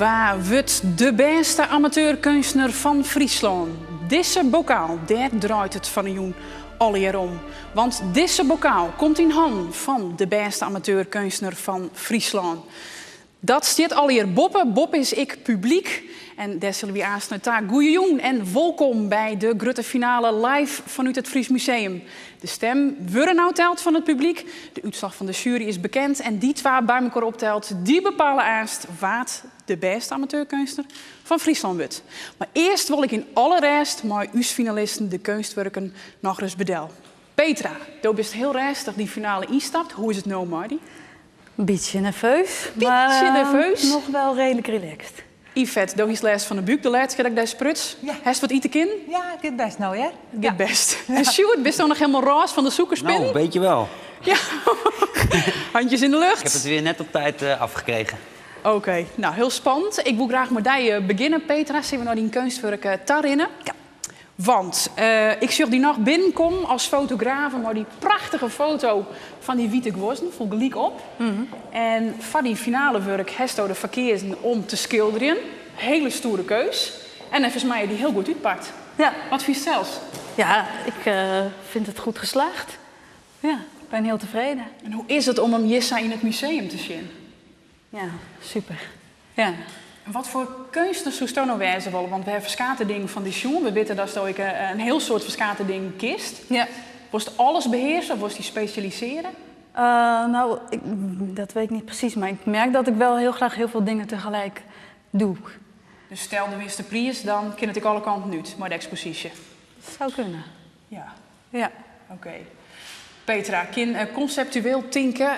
Waar wordt de beste amateurkunstenaar van Friesland? Deze bokaal, daar draait het van een joen alweer om. Want deze bokaal komt in handen van de beste amateurkunstenaar van Friesland. Dat staat alweer Boppe. Boppe is ik publiek. En daar zullen we aanstaan. Goeiejoen en welkom bij de grote finale live vanuit het Fries Museum. De stem wordt nou telt van het publiek. De uitslag van de jury is bekend. En die twee bij elkaar optelt, die bepalen eerst wat de beste amateurkunstenaar van Friesland wordt. Maar eerst wil ik in alle rest met uw finalisten de kunstwerken nog eens bedel. Petra, je bent heel rustig die finale instapt. Hoe is het nou, Marty? Een beetje nerveus, maar nerveus. Nog wel redelijk relaxed. Yvette, doe eens les van de buik, de laatste keer dat ik daar spruts. Ja. Heeft wat eten kin? Ja, ik het best nou, hè? Het best. En Sjoerd, bist je nog helemaal roze van de zoekerspin? Nou, een beetje wel. Ja. Handjes in de lucht. Ik heb het weer net op tijd afgekregen. Oké, nou heel spannend. Ik wil graag met jou beginnen, Petra. Zien we nou die kunstwerk tarinnen? Ja. Want ik zag die nog binnenkomen als fotograaf, maar die prachtige foto van die witte gwozen, vol gelijk op. En van die finale werk hesto de verkeersen om te schilderen. Hele stoere keus. En volgens mij die heel goed uitpakt. Ja. Wat vind je zelfs? Ja, ik vind het goed geslaagd. Ja, ik ben heel tevreden. En hoe is het om hem Jissa in het museum te zien? Ja, super. Ja. En wat voor kunstenaars zou je nou wijzen willen? Want we hebben verschillende van die jongen. We weten dat je een heel soort verschillende dingen kist. Ja. Was het alles beheersen of was die specialiseren? Nou, dat weet ik niet precies, maar ik merk dat ik wel heel graag heel veel dingen tegelijk doe. Dus stel de eerste prijs, dan kan het ik alle kanten uit, maar de expositie. Dat zou kunnen. Ja, Ja. oké. Petra, conceptueel tinken.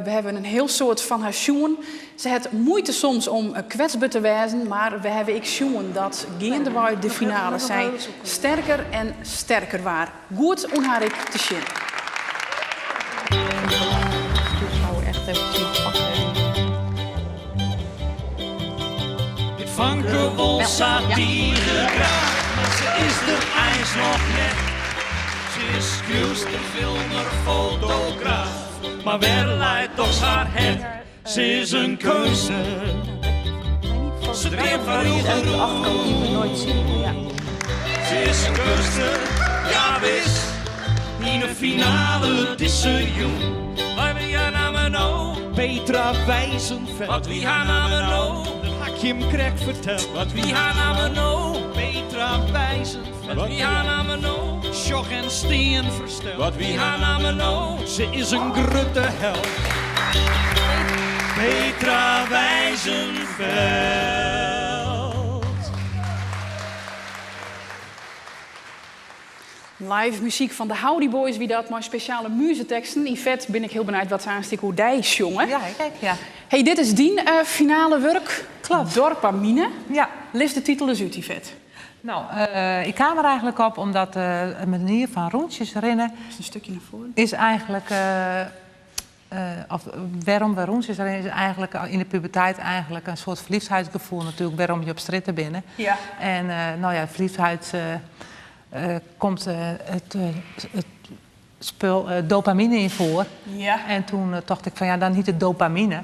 We hebben een heel soort van haar sjoen. Ze heeft moeite soms om kwetsbaar te wijzen, maar we hebben ik sjoen dat gaandeweg de finale zij sterker en sterker waren. Goed om haar ik te zien. Echt even pakken. Het vanke satire graag, maar ze is de ijs nog net. Ze is kunstfilmer, fotograaf, maar waar leidt toch haar het? Ze is een keuze. Ze dreef van uw Nooit zien. Ja. Ze is een keuze, ja wist. In de finale, het is ze jong. Maar wie haar namen nou? Petra Wijzenveld. Wat wie haar namen nou? Dat had je hem krek verteld. Wat wie haar namen nou? Petra Wijzenveld. Wat wie haar namen nou? Sjog en steen versteld. Wat wie haar namen nou? Ze is een grutte held. Petra Wijzenveld. Live muziek van de Howdy Boys, wie dat, maar speciale muziekteksten. Yvette, ben ik heel benieuwd wat ze aanstik hoe die jongen. Ja, kijk, ja. Hey, dit is die finale werk. Klopt. Dorpamine. Ja. Lees de titel eens uit, Yvette. Nou, ik kwam er eigenlijk op omdat de manier van rondjes rennen Een stukje naar voren. is eigenlijk... of waarom we rondjes rennen is eigenlijk in de puberteit eigenlijk een soort verliefdheidsgevoel natuurlijk. Waarom je op stritten binnen. Ja. En nou ja, verliefdheid komt het spul dopamine in voor. Ja. En toen dacht ik van ja, dan niet het dopamine.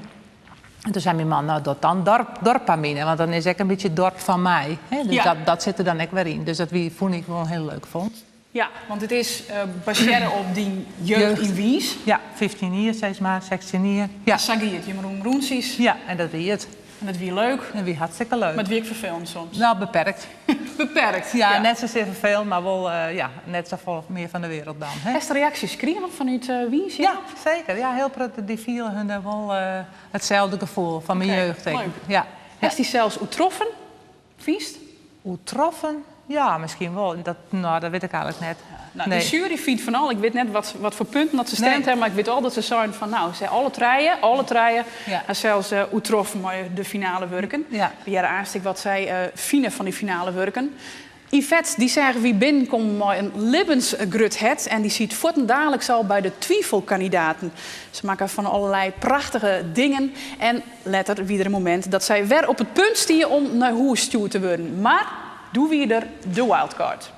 En toen zei mijn man, nou dat dan dorpamine, want dan is het een beetje het dorp van mij. Hè? Dus Ja. dat zit er dan ook weer in. Dus dat vond ik wel heel leuk vond. Ja, want het is baseren op die jeugd in Wies. Ja, 15 jaar, steeds maar, 16 jaar. Ja, Sagiet, je Jeroen Roensies. ja, en dat wie het. En dat wie leuk, En wie hartstikke leuk. maar het wie vervelend soms. Nou, beperkt. Beperkt. Ja, net zozeer veel, maar wel net zo vol meer van de wereld dan. Hè? Heeft er reacties gekregen vanuit Wies? Ja, zeker. Ja, heel prettig. Die vielen hun wel hetzelfde gevoel van mijn Oké, jeugd. denk ik. leuk. Ja. Heeft hij zelfs oetroffen? Viest? Hoe troffen? Ja, misschien wel. Dat weet ik eigenlijk net. Nou, nee. de jury vindt van al. Ik weet net wat voor punten dat ze stemd Nee. hebben, maar ik weet al dat ze zijn van nou, ze alle treien. Ja. En zelfs oetroffen maar de finale werken. Ja. We hadden aanstek wat zij vinden van die finale werken. Yvette, die zeggen wie binnenkomt maar een levensgrut het en die ziet voortdurend al bij de twijfelkandidaten. Ze maken van allerlei prachtige dingen en letter wie er een moment dat zij weer op het punt stieren om naar hoe stuur te worden. Maar doen we er de wildcard.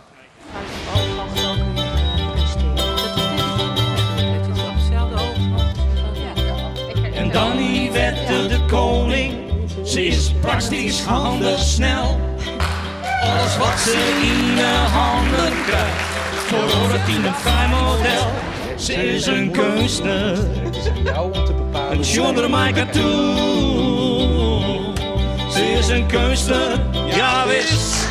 En dan Yvette de koning. Ze is was die schande snel. Alles wat ze in de handen krijgt, voor het in een fijn model. Ze is een kunstenaar, een zonder mij toe. Ze is een kunstenaar, ja wist.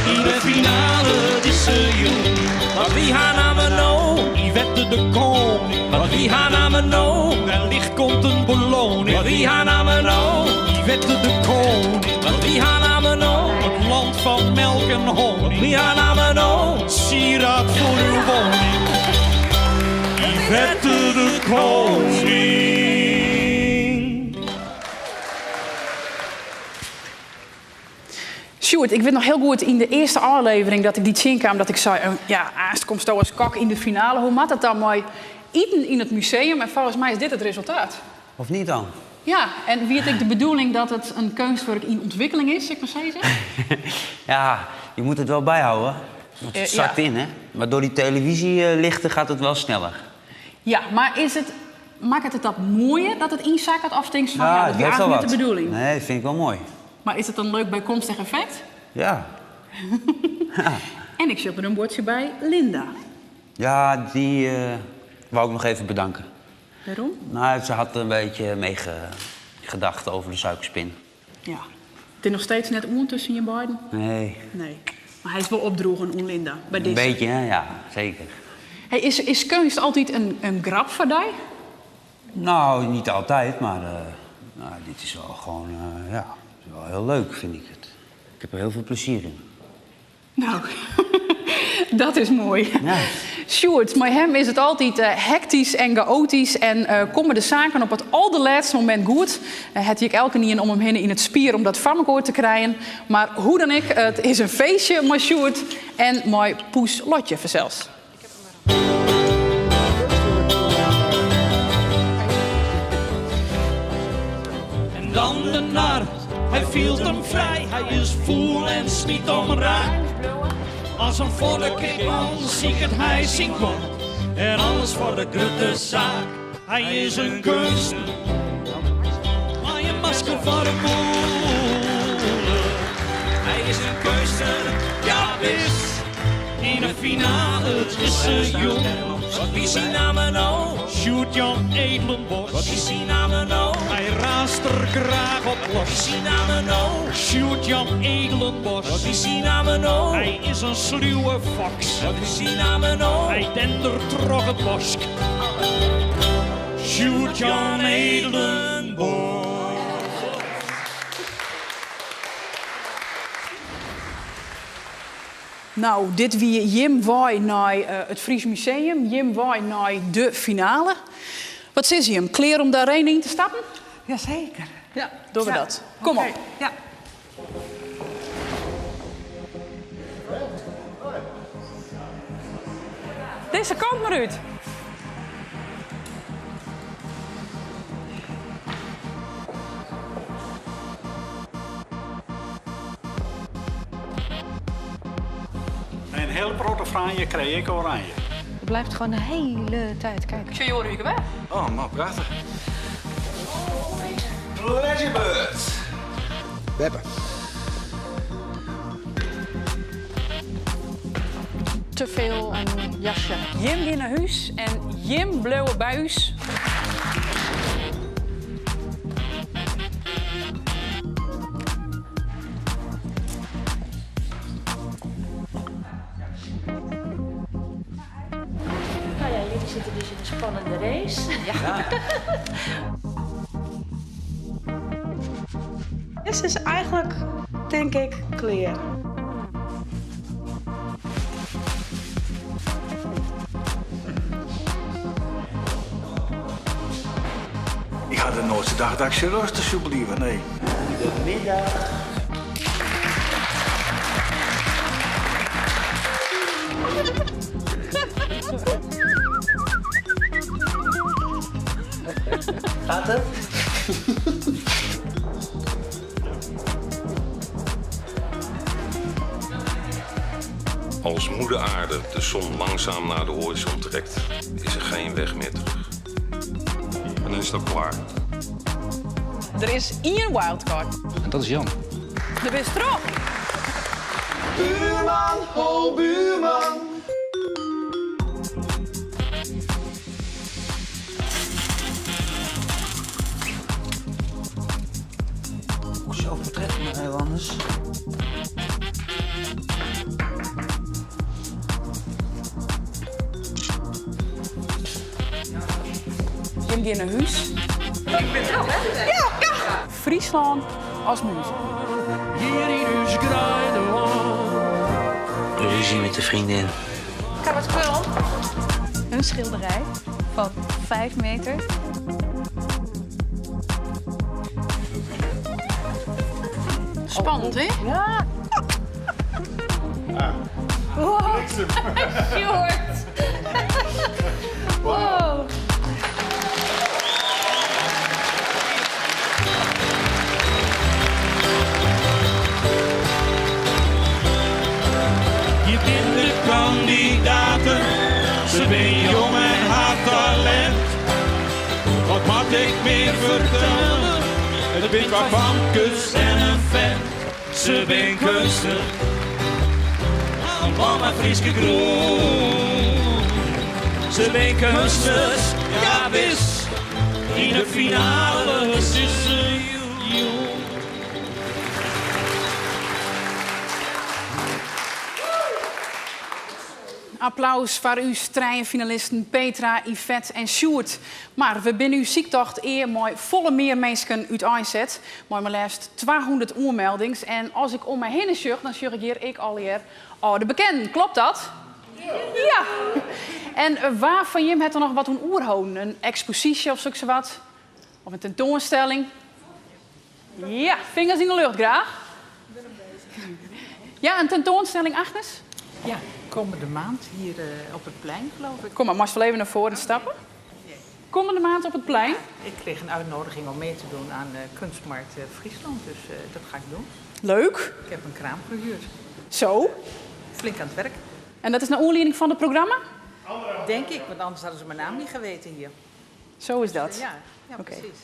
In de finale is ze jong. Maar wie haar namen nou? Yvette de Koning. Maar wie haar namen nou? Wellicht komt een beloning. Maar wie haar namen nou? Yvette de Koning. Maar wie haar namen nou? Het land van melk en honing. Wie haar namen nou? Sieraad voor uw woning. Yvette de Koning. Sjoerd, ik weet nog heel goed in de eerste aflevering dat ik die zien kwam, dat ik zei, ja, eerst komt zo als kok in de finale. Hoe maakt het dan mooi eten in het museum? En volgens mij is dit het resultaat. Of niet dan? Ja, en wie het ik de bedoeling dat het een kunstwerk in ontwikkeling is, ik maar zeggen? Ja, je moet het wel bijhouden. Want het zakt in, hè? Maar door die televisielichten gaat het wel sneller. Ja, maar maakt het dat mooier dat het inzakkert of denk je van, ja, dat is heeft wel eigenlijk niet wat. de bedoeling? Nee, vind ik wel mooi. Maar is het een leuk bijkomstig effect? Ja. En ik zit er een bordje bij Linda. Ja, die wou ik nog even bedanken. Waarom? Nou, ze had een beetje meegedacht over de suikerspin. Ja. Het is nog steeds net oen tussen je beiden? Nee, Nee. Maar hij is wel opdroegen, oen Linda. Bij een deze. beetje, hè? Ja, zeker. Hey, is kunst altijd een grap voor jou? Nou, niet altijd, maar nou, dit is wel gewoon, ja, is wel heel leuk, vind ik het. Ik heb er heel veel plezier in. Nou, dat is mooi. Ja. Sjoerd, bij hem is het altijd hectisch en chaotisch en komen de zaken op het allerlaatste moment goed. Het ik elke niet om hem heen in het spier om dat van elkaar te krijgen. Maar hoe dan ik, het is een feestje met Sjoerd en mijn poes Lotje zelfs. En dan de nar, hij viel hem vrij. Hij is voel en smiet om raak. Als een volle kikman ziet hij zien kop. En alles voor de grote zaak. Hij is een kunst. Maar je masker voor de moeder. Hij is een kunstenaar, ja wist. In de finale is ze jong. Wie is die namen nou? Sjoerd Jan Edelenbos. Wie is die namen nou? Hij raast er graag op Wie is los. die namen nou? Sjoerd Jan Edelenbos. Wie is die namen nou? Hij is een sluwe fox. Wie is die namen nou? Hij dendert trog het bosk. Sjoerd Jan Edelenbos. Nou, dit wie Jim Waai naar het Fries Museum, Jim Waai naar de finale. Wat is hij hem? Klaar om daarheen in te stappen? Jazeker. Ja, doen we dat. Kom op. Ja. Deze kant maar uit. Een hele grote franje kreeg ik oranje. Je blijft gewoon de hele tijd kijken. Tje, Jorie, ik weg. Oh, man, prachtig. Pleasurebird. Beppe. Te veel een jasje. Jim ging naar huis en Jim bleef bij huis. Nou ja, jullie zitten dus in een spannende race. Ja. Dit is eigenlijk, denk ik, clear. Ik had de nooit gedacht dat ik serieus te zou blijven, nee. Gaat het? Als moeder aarde de zon langzaam naar de horizon trekt, is er geen weg meer terug. En dan is het ook klaar. Er is één wildcard. En dat is Jan. De best erop. Buurman, oh buurman. Zelfportret, maar heel anders. Jim die naar huis. Ik ben wel, hè? Ja. Friesland als muziek. Hier in huis graaide Ruzie met de vriendin. Kan wat spul? Een schilderij van 5 meter. Spannend, hè? Ja. Wow. Short. Wow. Je bent de kandidaten, ze ben jong en haar talent. Wat mag ik meer vertellen? Het bent waarvan kus en een vent. Ze ben kunsten, van mijn Frieske groen. Ze ben kunsters, ja wist, in de finale tussen you. Applaus voor uw strijenfinalisten Petra, Yvette en Sjoerd. Maar we binnen uw ziektocht eer mooi volle meer mensen uit aanzet. Mooi maar liefst 200 oermeldings. En als ik om mij heen zucht, dan zucht ik hier alweer de bekenden. Klopt dat? Ja. En waar van Jim het er nog wat een oerhouden? Een expositie of zo wat? Of een tentoonstelling? Ja, vingers in de lucht graag. Ja, een tentoonstelling, Agnes? Ja, komende maand hier op het plein, geloof ik. Kom maar, mag wel even naar voren stappen. Komende maand op het plein. Ik kreeg een uitnodiging om mee te doen aan Kunstmarkt Friesland, dus dat ga ik doen. Leuk. Ik heb een kraam gehuurd. Zo. Flink aan het werk. En dat is naar aanleiding van het programma? Denk ik, want anders hadden ze mijn naam niet geweten hier. Zo is dat. Ja, precies.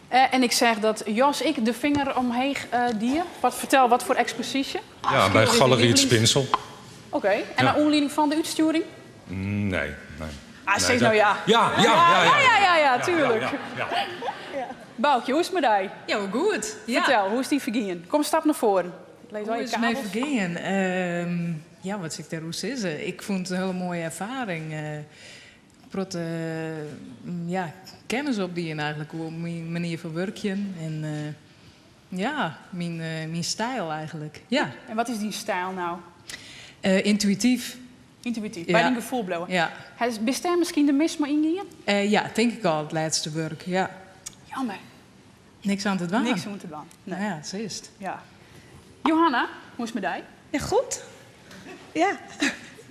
En ik zeg dat Jos, ik de vinger omheen dier. Vertel, wat voor expositie? Ja, bij Galerie Het Spinsel. Oké. En naar aanleiding van de uitsturing? Nee. Zeg nou ja. Ja, tuurlijk. Boukje, hoe is het met jou? Ja, goed. Vertel, hoe is die vergingen? Kom, stap naar voren. Lees Hoe is het mee vergingen? Ja, wat zeg ik daar hoe zeggen? Ik vond het een hele mooie ervaring. Kennis op die en eigenlijk op mijn manier van werken. En mijn stijl eigenlijk. Ja. En wat is die stijl nou? Intuïtief. Intuïtief, bij een gevoel blijven. Ja. Is daar misschien de mis maar ingaan? Ja, denk ik al, het laatste werk, ja. Jammer. Niks aan te doen. Niks aan te doen. Nee. Nou ja, zo is het. Ja. Johanna, hoe is het met jou? Ja, goed. Ja.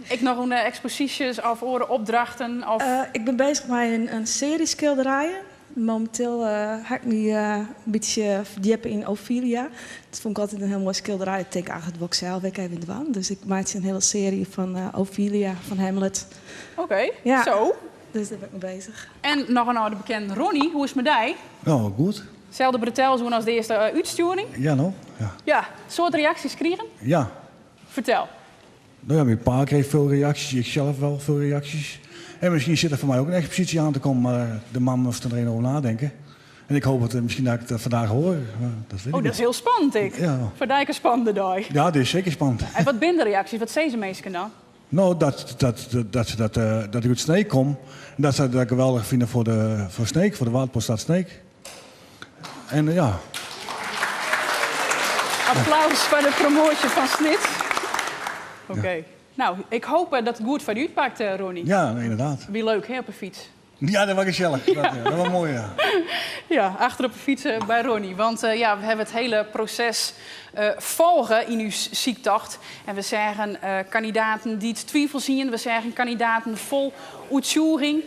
Ik nog een exposities of opdrachten? Of... ik ben bezig met een serie schilderijen. Momenteel ga ik me een beetje verdiepen in Ophelia. Dat vond ik altijd een heel mooi schilderij. Het teken eigenlijk ook zelf even in de wand. Dus ik maak een hele serie van Ophelia, van Hamlet. Oké, ja. Zo. Dus daar ben ik mee bezig. En nog een oude bekende Ronnie, hoe is het met jou? Nou, goed. Hetzelfde bretel als de eerste uitsturing? Ja, nou. Ja. Ja, soort reacties krijgen? Ja. Vertel. Nou ja, mijn pa kreeg veel reacties, ik zelf wel veel reacties. En misschien zit er voor mij ook een expositie aan te komen, maar de man moest er een over nadenken. En ik hoop misschien dat ik het vandaag hoor. Dat weet ik dat is heel spannend, ik. Ja. Verdijken spannende dag. Ja, dat is zeker spannend. En wat zijn de reacties? Wat zeggen ze meestal dan? Nou, dat ik uit Sneek kom. En dat ze dat geweldig vinden voor Sneek, voor de Waardpoststad Sneek. En ja. Applaus voor de promotie van Snit. Oké. Ja. Nou, ik hoop dat het goed voor u uitpakt, Ronnie. Ja, inderdaad. Wie leuk, hè, op een fiets. Ja, dat was gezellig. Ja. Dat was mooi, ja. Ja, achter op een fiets bij Ronnie. Want we hebben het hele proces volgen in uw ziektocht. En we zeggen kandidaten die het twijfel zien. We zeggen kandidaten vol uitvoering.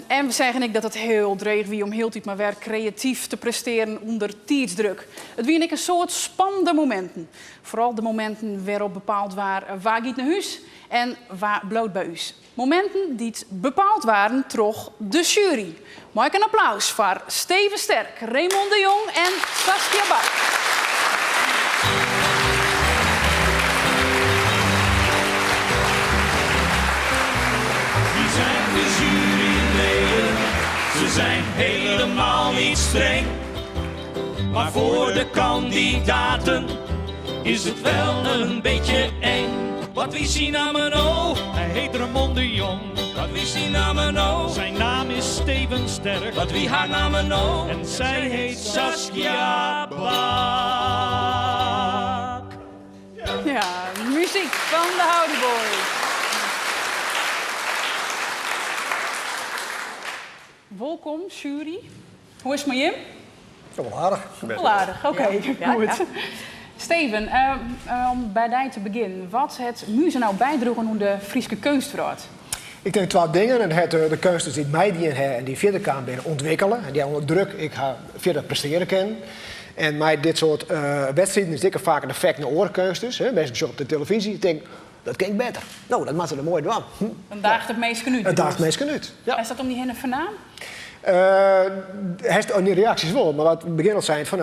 En we zeggen dat het heel dreig wie om heel tijd maar werk creatief te presteren onder tijdsdruk. Het wie een soort spannende momenten. Vooral de momenten waarop bepaald waren waar gaat naar huis en waar bloot bij u. Momenten die bepaald waren door de jury. Maak een applaus voor Steven Sterk, Raymond de Jong en Saskia Bak. zijn helemaal niet streng. Maar voor de kandidaten is het wel een beetje eng. Wat wist hij naar mijn oog? Hij heet Ramon de Jong. Wat wist hij naar mijn oog? Zijn naam is Steven Sterk. Wat wie haar naar mijn oog? En zij heet Saskia Blaak. Ja, muziek van de Howdy Boys. Welkom, jury. Hoe is het met je? Wel aardig. Wel aardig, oké. Ja, Goed. ja. Steven, om bij jou te beginnen. Wat het muze nou bijdroegen aan de Friese kunstverhaal? Ik denk 2 dingen. En het de kunsters die mij die en die verder kan binnen ontwikkelen. En die onder druk ik ga verder presteren kennen. En mij dit soort wedstrijden is dikker vaak een effect naar orenkunsters. Mensen zo op de televisie. Ik denk, dat klinkt beter. Nou, dat maakt ze er mooi doen. Een daagt het meest genuut. Het daagt het meest genuut. Ja. Is dat om die henne vandaan? Hij die reacties wel, maar wat het begin al zijn van,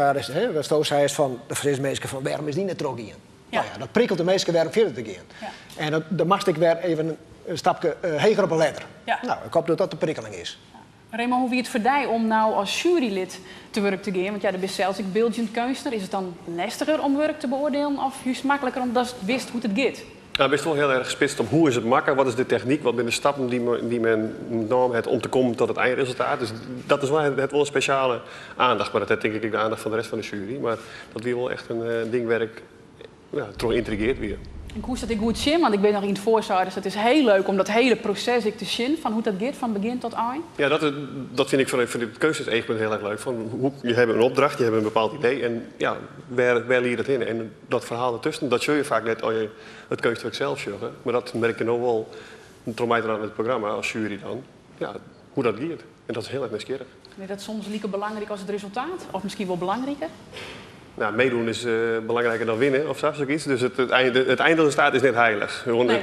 wat Stoos zei is van de Friese mensen van waarom is die net trok in? Ja. Nou ja, dat prikkelt de mensen weer om verder te gaan. Ja. En dan mag ik weer even een stapje heger op een letter. Ja. Nou, ik hoop dat dat de prikkeling is. Ja. Raymond, hoe wie het voor jou om nou als jurylid te werk te gaan? Want ja, de bent zelfs ik beeldend kunstenaar. Is het dan lastiger om werk te beoordelen of juist makkelijker omdat je wist hoe het gaat? Nou, best wel heel erg gespitst op hoe is het makken, wat is de techniek, wat zijn de stappen die men nam het om te komen tot het eindresultaat. Dus dat is wel een speciale aandacht, maar dat denk ik de aandacht van de rest van de jury. Maar dat weer wel echt een dingwerk, ja, toch intrigeert weer. En hoe is dat ik goed zien? Want ik ben nog in het voorzouder, dus het is heel leuk om dat hele proces te zien van hoe dat gaat van begin tot eind. Ja, dat vind ik van het kunstenaars-eegpunt heel erg leuk. Je hebt een opdracht, je hebt een bepaald idee en ja, waar leer je dat in? En dat verhaal ertussen, dat zul je vaak net als je het kunstwerk zelf zorgen. Maar dat merk je nog wel, door mij aan het programma als jury dan, ja, hoe dat gaat. En dat is heel erg nieuwsgierig. Is dat soms liever belangrijk als het resultaat? Of misschien wel belangrijker? Nou, meedoen is belangrijker dan winnen of zoiets. Dus het eindresultaat is net heilig. Gewoon Nee,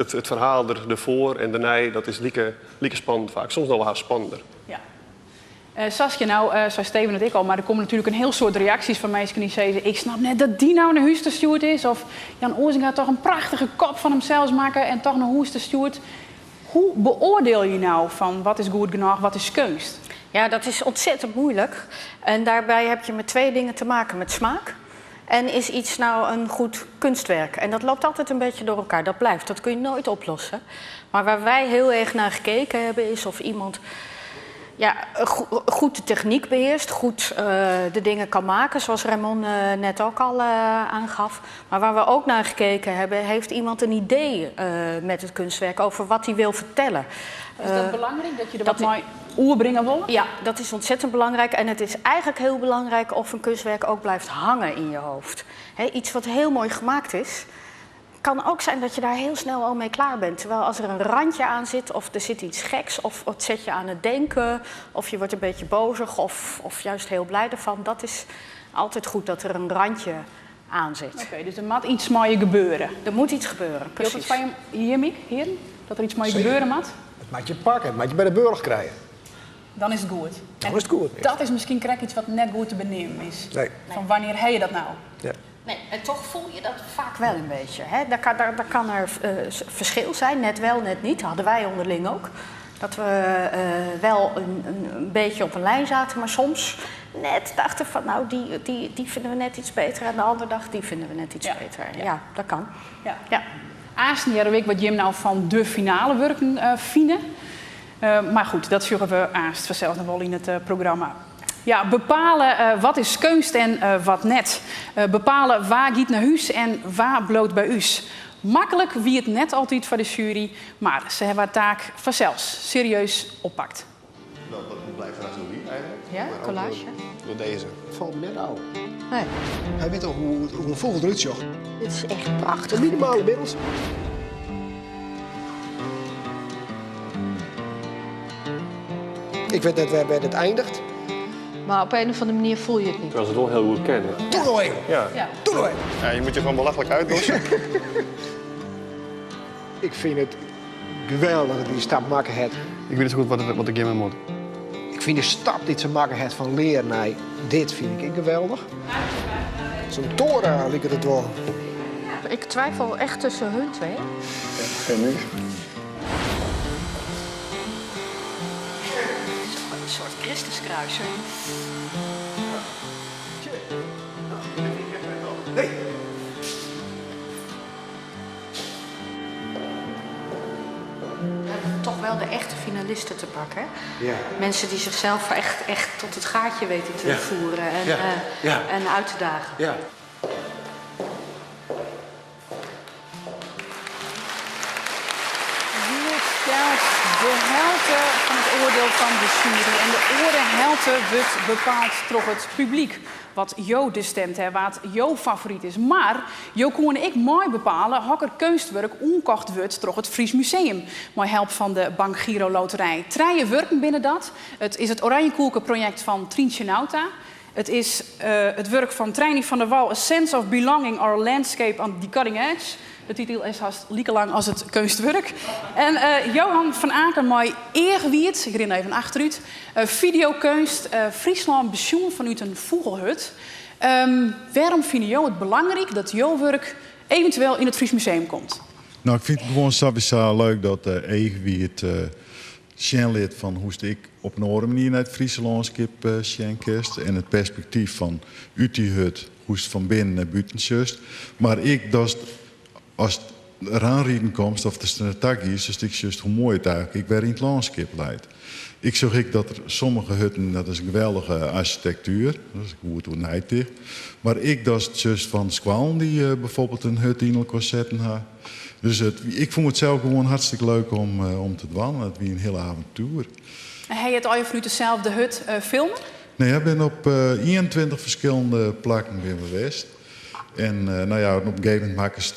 het verhaal ervoor en daarna, dat is lieke spannend vaak. Soms nog wel spannender. Ja. Saskia, nou, zei Steven het ik al, maar er komen natuurlijk een heel soort reacties van mensen die zeggen: ik snap net dat die nou naar huis gestuurd is. Of Jan Oosing gaat toch een prachtige kop van hemzelf maken en toch naar huis gestuurd. Hoe beoordeel je nou van wat is goed genoeg, wat is kunst? Ja, dat is ontzettend moeilijk. En daarbij heb je met 2 dingen te maken. Met smaak en is iets nou een goed kunstwerk. En dat loopt altijd een beetje door elkaar. Dat blijft, dat kun je nooit oplossen. Maar waar wij heel erg naar gekeken hebben is of iemand goed de techniek beheerst. Goed de dingen kan maken, zoals Ramon net ook al aangaf. Maar waar we ook naar gekeken hebben, heeft iemand een idee met het kunstwerk over wat hij wil vertellen. Is dat belangrijk, dat je er wat mooi oerbrengen wil? Ja, dat is ontzettend belangrijk. En het is eigenlijk heel belangrijk of een kunstwerk ook blijft hangen in je hoofd. Iets wat heel mooi gemaakt is, kan ook zijn dat je daar heel snel al mee klaar bent. Terwijl als er een randje aan zit, of er zit iets geks, of het zet je aan het denken, of je wordt een beetje bozig, of juist heel blij ervan. Dat is altijd goed dat er een randje aan zit. Oké, dus er moet iets moois gebeuren. Er moet iets gebeuren, precies. Is het van je hier, Mick, heren? Dat er iets moois gebeuren moet? Dat maakt je pakken, dat maakt je bij de burger krijgen. Dan is het goed. Dan is het goed. Ja. Dat is misschien krijg iets wat net goed te benemen is. Nee. Van wanneer heb je dat nou? Ja. Nee, en toch voel je dat vaak wel een beetje. Hè? Daar kan er verschil zijn, net wel, net niet. Dat hadden wij onderling ook. Dat we wel een beetje op een lijn zaten, maar soms net dachten van nou, die vinden we net iets beter. En de andere dag, die vinden we net iets beter. Ja, dat kan. Ja. Aasten week wat Jim nou van de finale werken vinden. Maar goed, dat zullen we aanst vanzelf nog wel in het programma. Ja, bepalen wat is kunst en wat net. Bepalen waar gaat naar huis en waar bloot bij us. Makkelijk wie het net altijd voor de jury, maar ze hebben haar taak vanzelf serieus oppakt. Nou, dat blijft vanaf nu eigenlijk. Ja, collage. Door deze. Het valt me net oud. Nee. Hij weet toch hoe een vogel eruit zag. Dit is echt prachtig. De minimale middels. Ik weet net waar het eindigt. Maar op een of andere manier voel je het niet. Terwijl ze het wel heel goed kennen. Doe nou even. Ja. Doe nou even. Ja, je moet je gewoon belachelijk uitdossen. Ik vind het geweldig dat die stap maken heeft. Ik weet niet zo goed wat ik hiermee moet. Ik vind de stap die ze maken heeft van leren naar dit vind ik geweldig. Zo'n toren lijkt het wel. Ik twijfel echt tussen hun twee. Ja, geen niks. Christuskruiser. Nee. We hebben toch wel de echte finalisten te pakken. Ja. Mensen die zichzelf echt tot het gaatje weten te voeren en uit te dagen. Ja. Hier stelt de helte van het oordeel van de jury. En de oordehelte wordt bepaald door het publiek. Wat Jo de stemt, hè, wat Jo favoriet is. Maar Jo kon ik mooi bepalen hokker kunstwerk onkocht wordt door het Fries Museum. Met help van de Bank Giro Loterij. 3 werken binnen dat. Het is het Oranje Koelke project van Trientje Nauta. Het is het werk van Treinie van der Wal, A Sense of Belonging or Landscape on the Cutting Edge. De titel is haast lieke lang als het kunstwerk. En Johan van Aken, mooi eergewierd, ik ren even achteruit. Videokunst, Friesland Besjoen vanuit een vogelhut. Waarom vind je het belangrijk dat jouw werk eventueel in het Fries Museum komt? Nou, ik vind het gewoon sowieso leuk dat eergewierd zien lid van hoe ik op een andere manier naar het Friese landschap zien kerst. En het perspectief van uit die hut, hoe het van binnen naar buiten zus. Maar ik, dat als het eraan rieden komt, of het een tag is, dus ik juist hoe mooi het eigenlijk ik weer in het landschap leidt. Ik zag dat er sommige hutten, dat is een geweldige architectuur, dat is goed hoe het dicht. Maar ik dat is juist van Squalen die bijvoorbeeld een hut in elkaar zetten had. Dus ik vond het zelf gewoon hartstikke leuk om te dwalen. Het was een hele avontuur. En hij het al je vanuit dezelfde hut filmen? Nee, ik ben op 21 verschillende plekken geweest. En nou ja, op een gegeven moment maken ze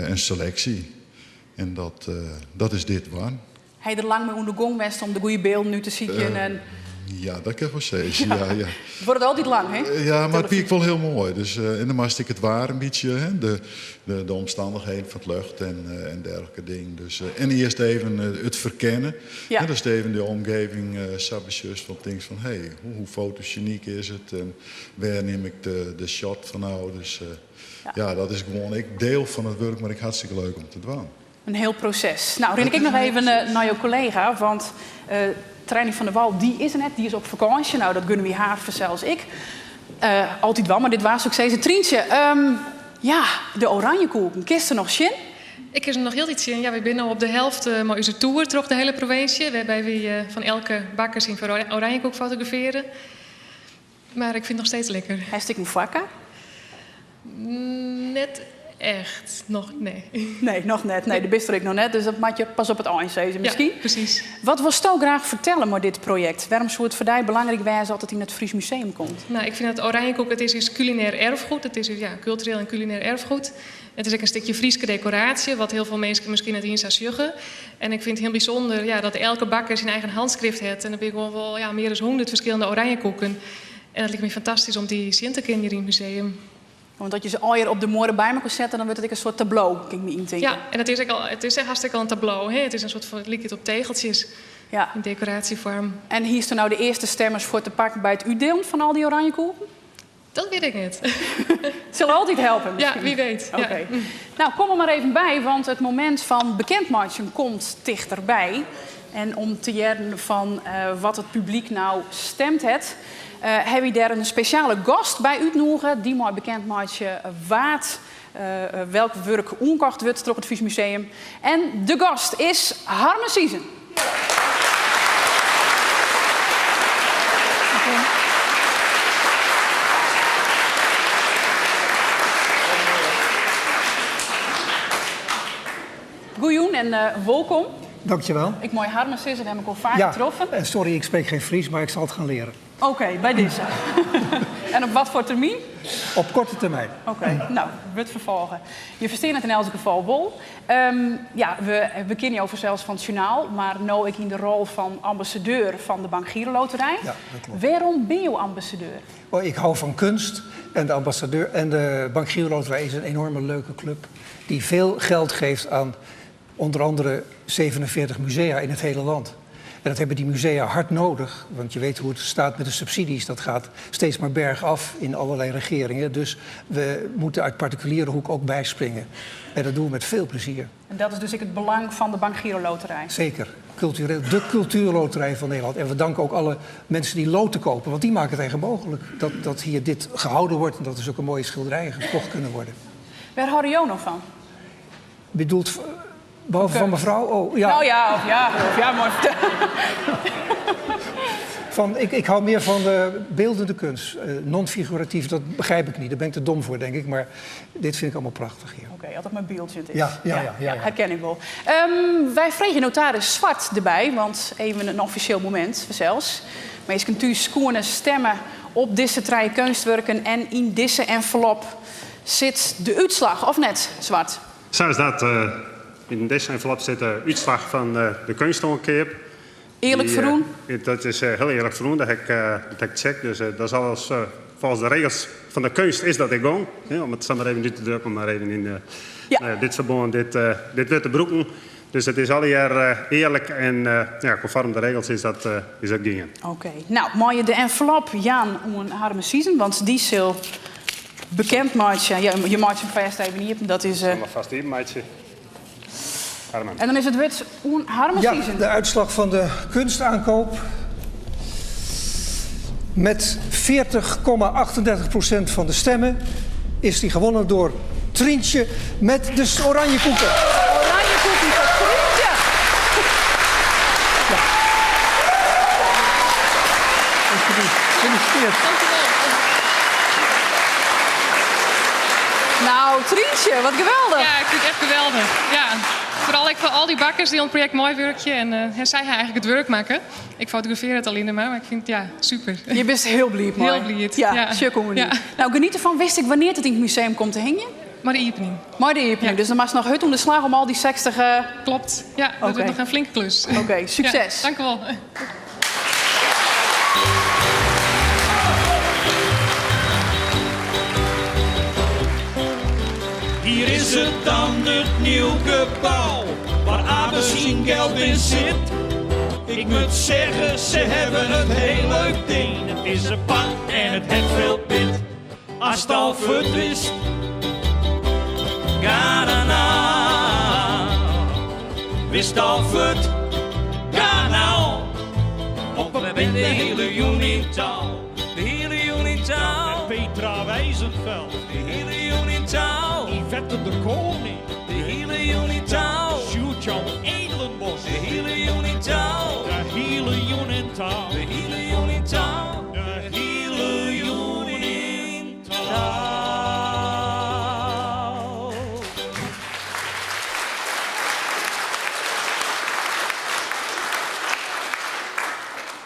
een selectie. En dat is dit waar. Hij er lang mee onder de gong best om de goede beelden nu te zien. Ja, dat kan ik wel zeggen. Ja. Het wordt altijd lang, hè? Ja, maar het vind wel heel mooi. Dus, en dan moest ik het waar een beetje, hè? De omstandigheden van het lucht en dergelijke dingen. Dus, en eerst even het verkennen. Ja. Dus even de omgeving sabbatjes van dingen van hey, hoe fotogeniek is het en waar neem ik de shot van nou. Dus ja, dat is gewoon ik deel van het werk, maar ik hartstikke leuk om te doen. Een heel proces. Nou, ren ik nog even naar jouw collega, want Treinie van der Wal, die is er net, die is op vakantie. Nou, dat gunnen we haar zelfs ik. Altijd wel, maar dit was ook steeds een Trientje. Ja, de Oranje Koelken, kist er nog zin? Ik is er nog heel iets in. Ja, we zijn nu op de helft van onze tour door de hele provincie. Waarbij we van elke bakker zien voor Oranje Koek fotograferen. Maar ik vind het nog steeds lekker. Hij stikt een vakken? Net echt. Nog nee. Nee, nog net. Nee, de bist ik nog net. Dus dat maak je pas op het eind zeggen misschien. Ja, precies. Wat wil Sto graag vertellen met dit project? Waarom zou het voor jou belangrijk zijn dat het in het Fries Museum komt? Nou, ik vind dat Oranjekoek, het is culinair erfgoed. Het is cultureel en culinair erfgoed. Het is ook een stukje Frieske decoratie, wat heel veel mensen misschien het in zou zeggen. En ik vind het heel bijzonder dat elke bakker zijn eigen handschrift heeft. En dan ben ik gewoon wel meer dan 100 verschillende Oranjekoeken. En dat lijkt me fantastisch om die zien te kennen hier in het museum. Want dat je ze al hier op de moorden bij me kan zetten, dan wordt het een soort tableau, kan ik me indenken. Ja, en het is echt hartstikke al een tableau. Hè? Het is een soort van, het lijkt op tegeltjes in decoratievorm. En hier staan nou de eerste stemmers voor te pakken bij het uitdelen van al die Oranje Koeken? Dat weet ik niet. Zullen altijd helpen misschien? Ja, wie weet. Oké. Ja. Nou, kom er maar even bij, want het moment van bekendmaken komt dichterbij. En om te jaren van wat het publiek nou stemt het, heb je daar een speciale gast bij uitnodigen die mooi bekend maakt welk werk onkocht wordt door het Fries Museum. En de gast is Harme Siezen. Goeien en welkom. Dankjewel. Ik mooi Harme Siezen, heb ik al vaak getroffen. Sorry, ik spreek geen Fries, maar ik zal het gaan leren. Oké, bij deze. En op wat voor termijn? Op korte termijn. Oké, nou, we het vervolgen. Je versteert het in elk geval wel. We kennen jou zelfs van het journaal, maar nu ik in de rol van ambassadeur van de Bank Giro Loterij. Ja, dat klopt. Waarom ben je ambassadeur? Oh, ik hou van kunst en de Bank Giro Loterij is een enorme leuke club die veel geld geeft aan onder andere 47 musea in het hele land. En dat hebben die musea hard nodig. Want je weet hoe het staat met de subsidies. Dat gaat steeds maar bergaf in allerlei regeringen. Dus we moeten uit particuliere hoek ook bijspringen. En dat doen we met veel plezier. En dat is dus het belang van de Bank Giro Loterij. Zeker. De cultuurloterij van Nederland. En we danken ook alle mensen die loten kopen. Want die maken het eigenlijk mogelijk dat hier dit gehouden wordt. En dat er zulke mooie schilderijen gekocht kunnen worden. Waar hou je nog van? Bedoelt, behalve van mevrouw? Oh, ja. Nou ja, mooi vertellen. Ik hou meer van de beeldende kunst. Non-figuratief, dat begrijp ik niet. Daar ben ik te dom voor, denk ik. Maar dit vind ik allemaal prachtig hier. Oké, altijd mijn beeldje. Ja. Herken ik wel. Wij vregen notaris Zwart erbij, want even een officieel moment zelfs. Maar je kunt thuis koenen stemmen op deze drie kunstwerken en in deze envelop zit de uitslag, of net, Zwart? Zo is dat. In deze envelop zit de uitslag van de kunstongkeep. Eerlijk verroen? Dat is heel eerlijk verroen, dat heb ik gecheckt. Dus dat is alles volgens de regels van de kunst is dat ik gewoon. Om het maar even niet te drukken, maar even in dit verband, dit witte broeken. Dus het is al hier eerlijk en conform de regels is dat gingen. Oké. Nou, mag je de envelop Jan om een harde season, want die zal bekend maatje. Ja, je maatje hem vast even niet. Dat is. Maar vast hier, maatje. En dan is het wit harde season. Ja, de uitslag van de kunstaankoop. Met 40,38% van de stemmen is die gewonnen door Trientje met de oranje koeken. Oranje koeken van Trientje. Ja. Gefeliciteerd. Nou, Trientje, wat geweldig. Ja, ik vind het echt geweldig. Ja. Vooral ik voor al die bakkers die op het project Mooi Werkje en zij gaan eigenlijk het werk maken. Ik fotografeer het alleen maar ik vind het super. Je bent heel blij, mooi. Heel blij. Ja. Nou, geniet ervan. Wist ik wanneer het in het museum komt te hangen? Maar de opening. Maar de opening. Ja. Dus dan mag je nog hut om de slag om al die 60... Klopt. Ja, dat wordt nog een flinke klus. Oké, succes. Ja, dank u wel. Hier is het dan het nieuw gebouw, waar Abe zijn geld in zit. Ik moet zeggen, ze hebben het heel leuk ding. Het is een pak en het heeft veel pit. Als het al fut is, ga dan nou. Wist al fut, ga nou. Op een bent de hele jongen touw. De hele jongen touw. Petra Wijzenveld. De hele jongen touw. Yvette de Koning. De hele jongen touw. Sjoerd-Jan Edelenbos. De hele jongen touw. De hele jongen touw. De hele jongen touw. De hele jongen touw.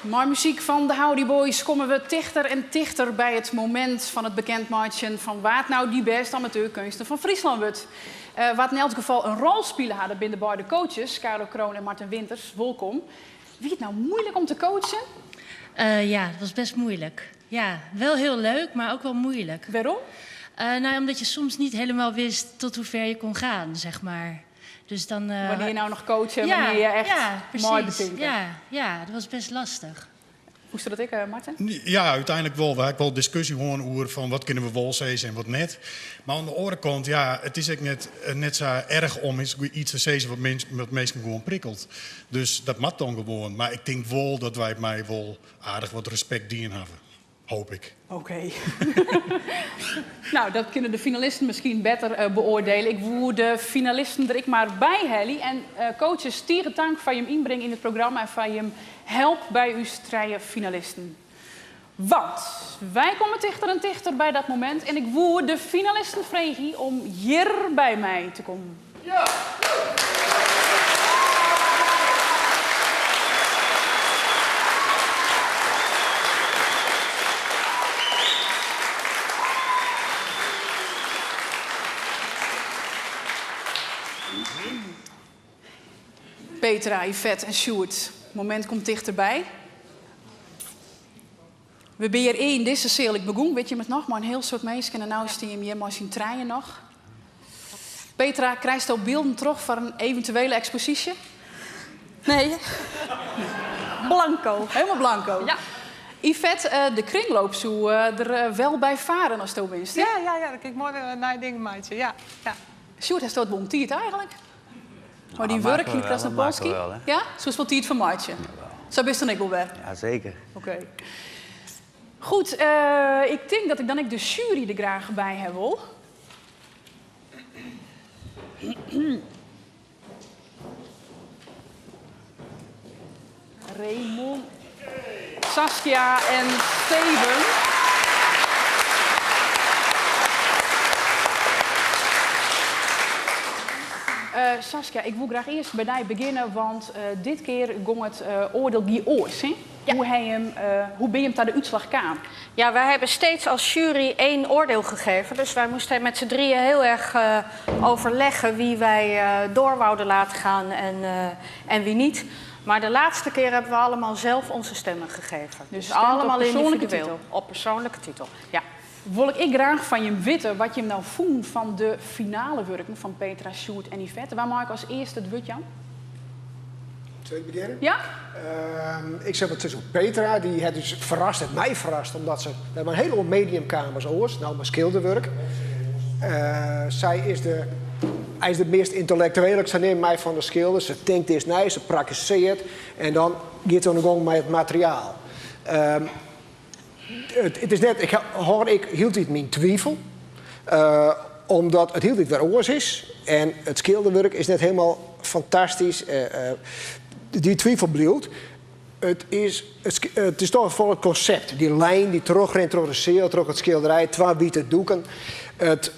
Maar muziek van de Howdy Boys komen we dichter en dichter bij het moment van het bekendmaken van wat nou die beste amateurkunsten van Friesland wordt. Wat in elk geval een rol spelen hadden binnen de beide coaches, Karel Kroon en Martin Winters. Welkom. Wie het nou moeilijk om te coachen? Ja, dat was best moeilijk. Ja, wel heel leuk, maar ook wel moeilijk. Waarom? Nou, omdat je soms niet helemaal wist tot hoe ver je kon gaan, zeg maar. Dus dan, wanneer je nou nog coachen, wanneer je echt mooi betinkt. Ja, dat was best lastig. Hoe is dat ik, Martin? Ja, uiteindelijk wel. We hebben wel discussie gewoon over van wat kunnen we wel zeggen en wat net. Maar aan de andere kant, ja, het is ook net zo erg om iets te zeggen wat mensen gewoon prikkelt. Dus dat mag dan gewoon. Maar ik denk wel dat wij mij wel aardig wat respect dienen hebben. Hoop ik. Oké. Nou, dat kunnen de finalisten misschien beter beoordelen. Ik woe de finalisten er ik maar bij, Helly. En coaches, stieren dank van je hem inbrengen in het programma en van je hem help bij uw strijden finalisten. Want wij komen dichter en dichter bij dat moment. En ik woe de finalisten vragen om hier bij mij te komen. Ja! Petra, Yvette en Sjoerd. Het moment komt dichterbij. We ben hier één, deze zeel ik begon, weet je met nog, maar een heel soort mensen. En nu staan je hier maar zien treinen nog. Petra, krijgt al beelden terug voor een eventuele expositie? Nee. Blanco. Helemaal blanco. Ja. Yvette, de kringloop zou er wel bij varen als het winst. Ja, dat kijk ik mooi naar dingen, maatje. Ja. Sjoerd, heeft dat wel tiert eigenlijk? Maar die maken werk in we de wel, Krasnopolski? dat maken we Ja? Zoals wel tiert van maatje? Zo best dan ik wel weer. Ja, zeker. Oké. Goed, ik denk dat ik dan de jury er graag bij heb wil. Raymond, Saskia en Steven. Saskia, ik wil graag eerst bij jou beginnen, want dit keer ging het oordeel die oors. Ja. Hoe ben je hem naar de uitslag kwam? Ja, wij hebben steeds als jury 1 oordeel gegeven. Dus wij moesten met z'n drieën heel erg overleggen wie wij door wouden laten gaan en wie niet. Maar de laatste keer hebben we allemaal zelf onze stemmen gegeven. Dus allemaal individueel. Op persoonlijke titel, ja. Wil ik graag van je weten wat je hem nou vond van de finale werking van Petra, Sjoerd en Yvette. Waar maak ik als eerste het woord, Jan? Zal ik beginnen? Ja? Ik zeg het tussen Petra, die het dus mij verrast, omdat we hebben een heleboel mediumkamers oors, nou maar schilderwerk. Zij is de meest intellectuele, ik neem mij van de schilder. Ze denkt eerst na, ze praktiseert en dan gaat het gewoon met het materiaal. Het is net, ik hield dit mijn twijfel, omdat het hield dit weer oors is en het schilderwerk is net helemaal fantastisch. Die twijfel bleef. Het is toch voor het concept, die lijn die terugrent door de zeel, door het schilderij, 2 witte doeken. Het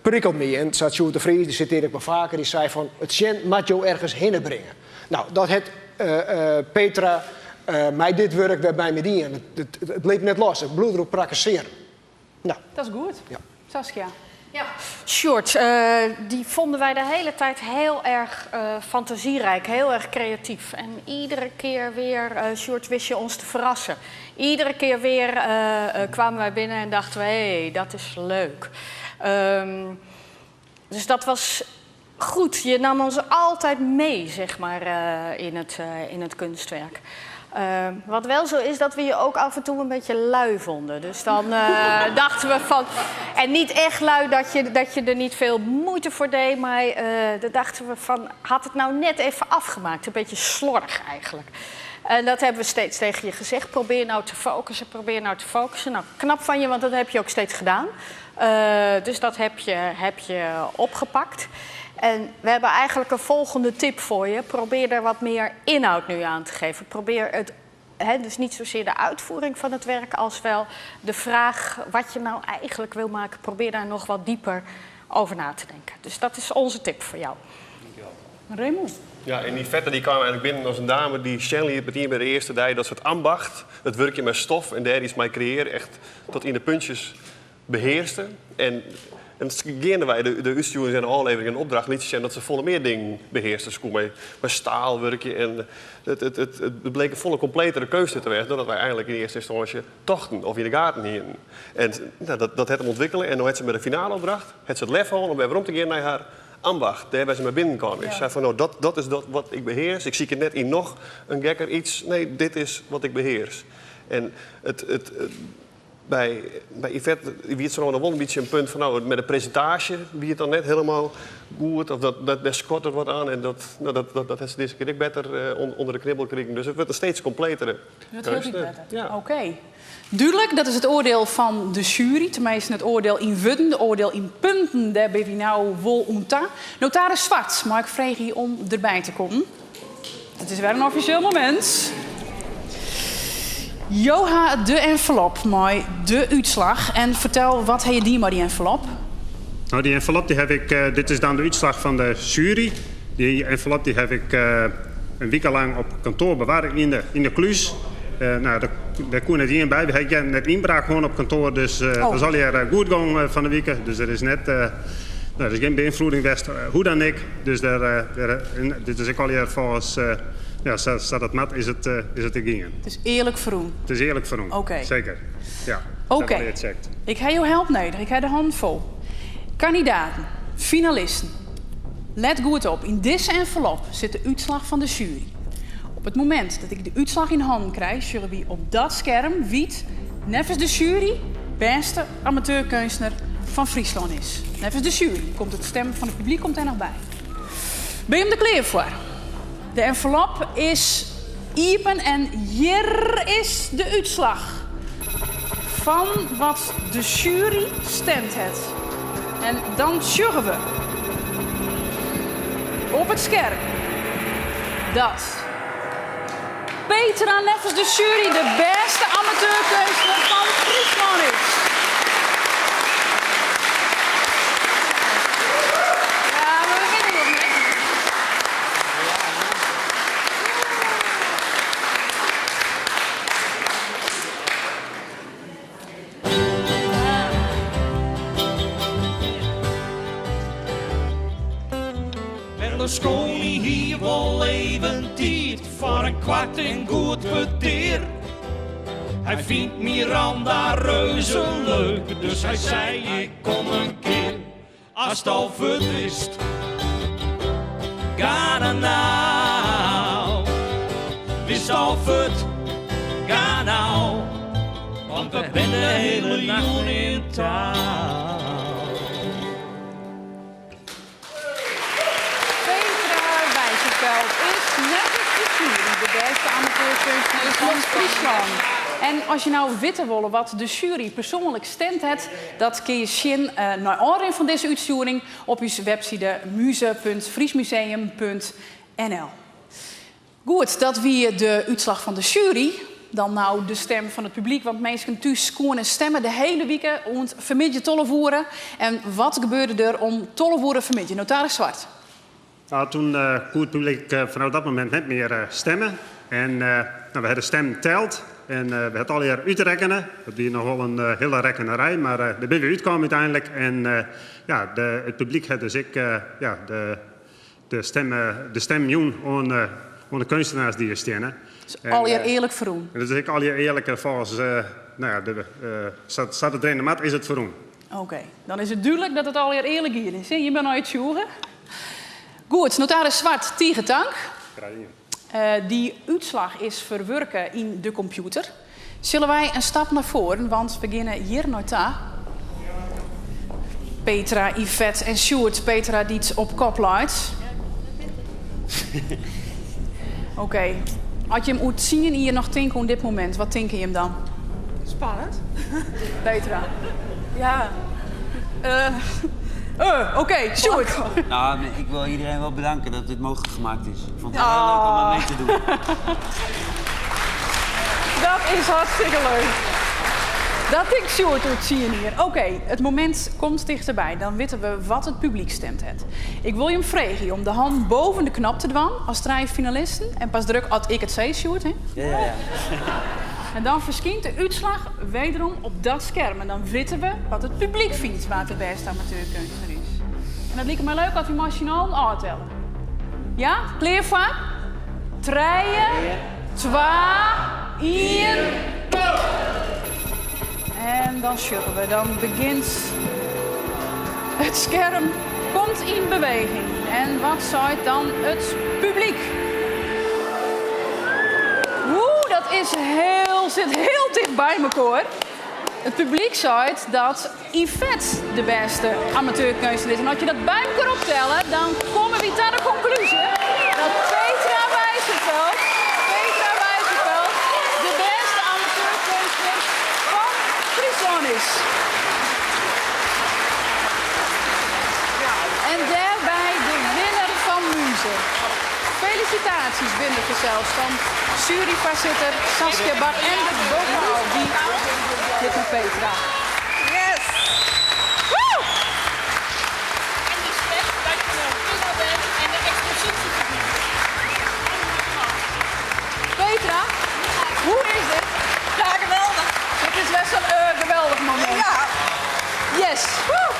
prikkelt me. En Sjoerd de Vries, die citeerde ik me vaker, die zei van het gen moet je ergens heen brengen. Nou, dat het Petra mij dit werk weer bij me dienen. Het bleef net los, het bloed erop praktiseren. Nou. Dat is goed. Ja. Saskia. Ja. Sjoerd, die vonden wij de hele tijd heel erg fantasierijk, heel erg creatief. En iedere keer weer, Sjoerd, wist je ons te verrassen. Iedere keer weer kwamen wij binnen en dachten we, hé, dat is leuk. Dus dat was goed. Je nam ons altijd mee, zeg maar, in het kunstwerk. Wat wel zo is dat we je ook af en toe een beetje lui vonden. Dus dan dachten we van... En niet echt lui dat je er niet veel moeite voor deed. Maar dan dachten we van... Had het nou net even afgemaakt? Een beetje slordig eigenlijk. En dat hebben we steeds tegen je gezegd. Probeer nou te focussen. Nou, knap van je, want dat heb je ook steeds gedaan. Dus dat heb je opgepakt. En we hebben eigenlijk een volgende tip voor je. Probeer er wat meer inhoud nu aan te geven. Probeer het, dus niet zozeer de uitvoering van het werk als wel de vraag wat je nou eigenlijk wil maken. Probeer daar nog wat dieper over na te denken. Dus dat is onze tip voor jou. Raymond. Ja, en die Yvette die kwam eigenlijk binnen als een dame die Shelley het meteen bij de eerste dag dat ze het ambacht, het werkje met stof en daar iets mee creëren, echt tot in de puntjes beheerste. En gaande wij de uitsturing en de aflevering en de opdracht liet zien dat ze volle meer dingen beheersten. Ze kon met staalwerkje en het bleek een volle completere keuze te zijn dan dat wij eigenlijk in eerste instantie tochten of in de gaten hielden. En dat het hem ontwikkelen en dan had ze met de finale opdracht, had ze het lef halen om weer om te gaan naar haar ambacht. Daar waar ze mee binnenkwam. Ik zei van nou, dat is dat wat ik beheers. Ik zie het net in nog een gekker iets. Nee, dit is wat ik beheers. En bij Yvette wie het zo nog wel een beetje een punt van nou, met de presentatie wie het dan net helemaal goed of dat schort er wat aan en dat heeft ze deze keer beter onder de knibbel gekregen. Dus het wordt een steeds completere keuze. Ja. Oké. Duidelijk, dat is het oordeel van de jury. Tenminste het oordeel in wudden, het oordeel in punten. Daar ben je nou wel onta. Notaris Zwart, mag ik vragen je om erbij te komen? Het is weer een officieel moment. Joha, de envelop, mooi, de uitslag. En vertel, wat heb je die maar, die envelop? Nou, die envelop die heb ik, dit is dan de uitslag van de jury. Die envelop die heb ik een week lang op kantoor bewaard in de kluis. Nou, daar kon het hier bij. We hebben net inbraak gewoon op kantoor, dus dat zal hier goed gaan van de week. Dus er is net, er is geen beïnvloeding geweest, hoe dan ik. Dus dit is ik al hier volgens... Ja, zoals dat mat is het te gingen. Het is eerlijk verroen. Het is eerlijk verroen. Oké. Zeker. Ja. Oké. Ik heb je help nodig. Ik heb de hand vol. Kandidaten, finalisten. Let goed op. In deze envelop zit de uitslag van de jury. Op het moment dat ik de uitslag in handen krijg, zullen we op dat scherm wie nevens de jury beste amateurkunstenaar van Friesland is. Nevens de jury komt het stem van het publiek komt er nog bij. Ben je er klaar voor? De envelop is open en hier is de uitslag van wat de jury stemt heeft. En dan zullen we op het scherm dat Petra nevens de jury de beste amateurkunstenaar van Friesland is. Ja, we beginnen nog net. Berlusconi hier wel even tijd voor een kwart en goed peteer. Hij vindt Miranda reuze leuk, dus hij zei ik kom een keer. Als het al verdwist, ga dan nou. Wist al verd, ga nou. Want we zijn de hele nacht in touw. Is net de beste amateurkunstenaar van Friesland. En als je nou weten wil wat de jury persoonlijk stemt heeft, dat kun je zien naar aanleiding van deze uitzending op je website muze.friesmuseum.nl. Goed, dat wie de uitslag van de jury. Dan nou de stem van het publiek, want mensen thuis kunnen stemmen de hele week om vanmiddag tolle voeren. En wat gebeurde er om tolle voeren vanmiddag? Notaris Zwart. Nou, toen kon het publiek vanaf dat moment niet meer stemmen. En we hebben de stem teld. En we hebben al hier uitrekenen. Dat is nog wel een hele rekkenerij, maar daar ben we uitgekomen uiteindelijk. En het publiek heeft dus de stem joen aan de kunstenaars die hier staan. Dus al hier eerlijk verroen. Dus ik al hier eerlijk volgens zat het erin de mat, is het verroen. Oké, dan is het duidelijk dat het al hier eerlijk hier is. Je bent nooit sjoegen. Goed, notaris Zwart, tegendank. Die uitslag is verwerken in de computer. Zullen wij een stap naar voren, want we beginnen hier nota. Petra, Yvette en Sjoerd. Petra die het op kop luidt. Oké. Als je hem moet zien hier nog denken op dit moment, wat denk je hem dan? Spannend. Petra. Ja. Oké, Sjoerd. Nou, ik wil iedereen wel bedanken dat dit mogelijk gemaakt is. Ik vond het heel leuk om aan mee te doen. Dat is hartstikke leuk. Dat ik Sjoerd moet zien hier. Oké, het moment komt dichterbij. Dan weten we wat het publiek stemt heeft. Ik wil je hem vragen om de hand boven de knop te doen als 3 finalisten. En pas druk als ik het zei, Sjoerd. Hè? Ja. En dan verschijnt de uitslag wederom op dat scherm. En dan weten we wat het publiek vindt wat de beste amateurkunstenaar is. En dat lijkt me leuk als we machinaal aantellen. Ja? Klaar voor? 3, 2, 1. En dan schudden we. Dan begint het scherm. Komt in beweging. En wat zei dan het publiek? Zit heel dicht bij elkaar. Het publiek zei dat Yvette de beste amateurkunstenaar is. En als je dat bij elkaar optellen, dan komen we tot de conclusie dat Petra Wijzerveld de beste amateurkunstenaar van Friesland is. En daarbij de winnaar van Muze. Felicitaties binnen zelfs van juryvoorzitter Saskia Bak en de bovenal die dit met Petra. Yes! Woo! En dus best dat je een winnaar bent en de expositie. Petra, hoe is dit? Ja, geweldig. Het is best een geweldig moment. Ja. Yes! Woo!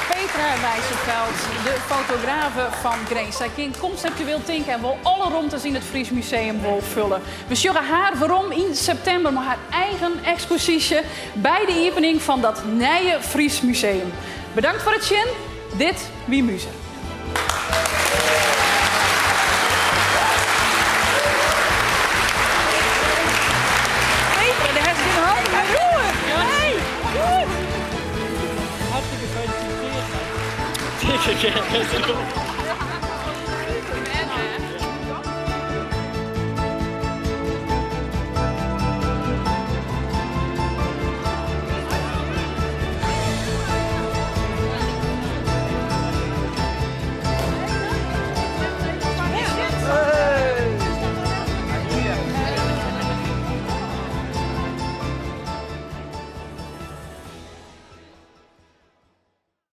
Petra Wijzerveld, de fotografe van Grace. Zij kan conceptueel denken en wil alle ruimtes in het Fries Museum wil vullen. We zullen haar waarom in september maar haar eigen expositie bij de opening van dat nieuwe Fries Museum. Bedankt voor het zien. Dit wie Muze. Ja,